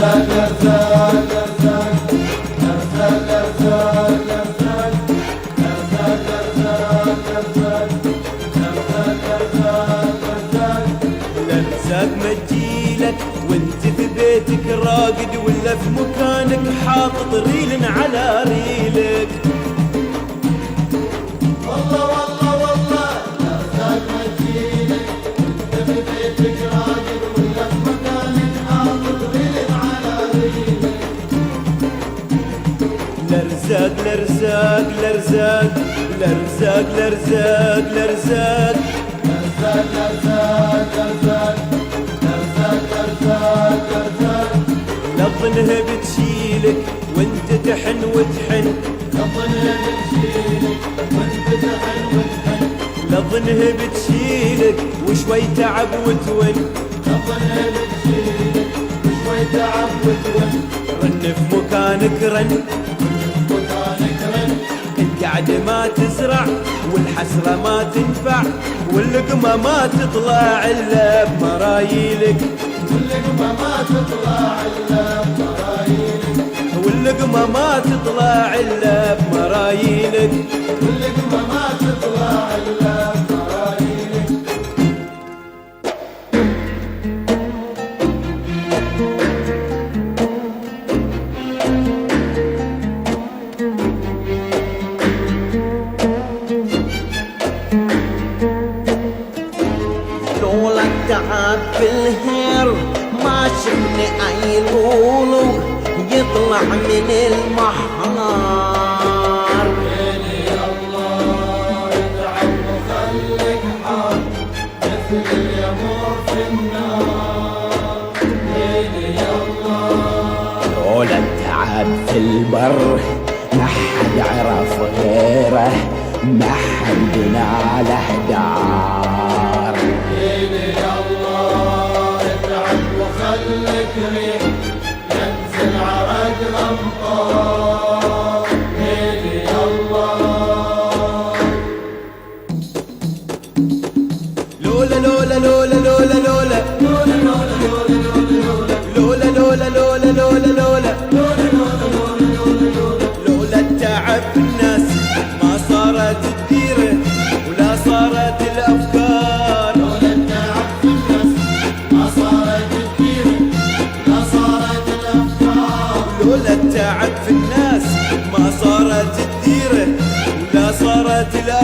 الارزاق مجيلك وانت في بيتك راقد، ولا في مكانك حاطط ريل على ريلك. والله والله والله الارزاق مجيلك وانت في بيتك راقد، ولا في مكانك حاطط ريل على ريلك. الارزاق الارزاق الارزاق الارزاق الارزاق الارزاق لظنها بتشيلك وانت تحن وتحن، لظنها بتشيلك وانت تحن وتحن، لظنها بتشيلك وشوي تعب وتون، لظنها بتشيلك وشوي تعب وتون. رن في مكانك رن، مكانك رن، القعدة ما تزرع والحسرة ما تنفع، واللقمة ما تطلع إلا بمرايلك، واللقمة ما تطلع إلا بمرايلك، واللقمة ما تطلع إلا بمرايلك، واللقمة ما تطلع إلا بمرايلك. لولا التعب في الهير ما شفني اي لولو يطلع من المحار. ليلي الله اتعب وخليك حار، مثل اليمور في النار. ليلي الله لولا التعب في البر ما حد عرف غيره، ما حد بنا له دار. ليلي الله اتعب وخليك ريح، ينزل عرق الامطار. ليلي الله لولا لولا لولا لولا لولا لولا لولا لولا لولا لولا لولا لولا لولا لولا التعب الناس ما صارت الديرة ولا صارت الأفكار. لولا التعب في الناس ما صارت الديرة لا صارت الأفكار. لولا التعب في الناس ما صارت الديرة ولا صارت الأفكار.